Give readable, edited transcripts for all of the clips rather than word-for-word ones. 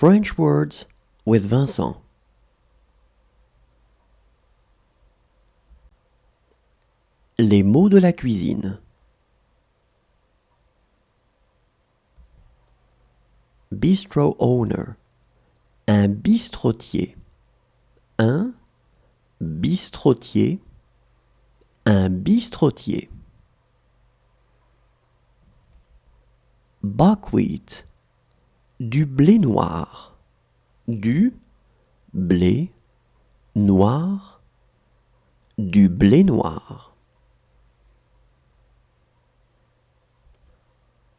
French words with Vincent. Les mots de la cuisine. Bistro owner. Un bistrotier. Un bistrotier. Un bistrotier. Buckwheat. Du blé noir. Du blé noir. Du blé noir.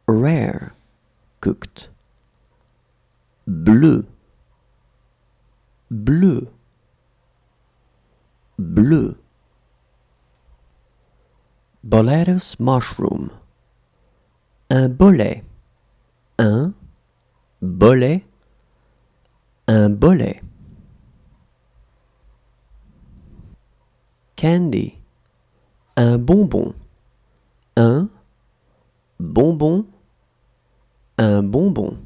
Rare. Cooked. Bleu. Bleu. Bleu. Boletus mushroom. Un bolet. Un bolet. Un bolet. Candy. Un bonbon. Un bonbon. Un bonbon.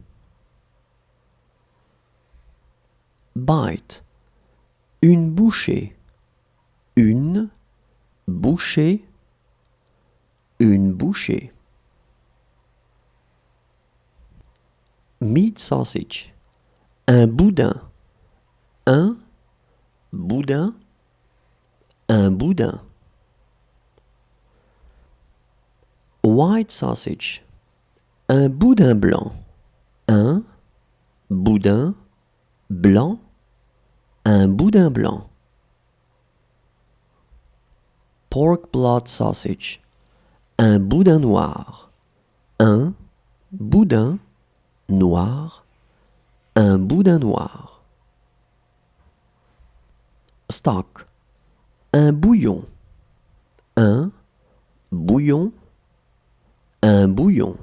Bite. Une bouchée. Une bouchée. Une bouchée. Meat sausage. Un boudin. Un boudin. Un boudin. White sausage. Un boudin blanc. Un boudin blanc. Un boudin blanc. Pork blood sausage. Un boudin noir. Un boudin noir. Un boudin noir. Stock. Un bouillon. Un bouillon. Un bouillon.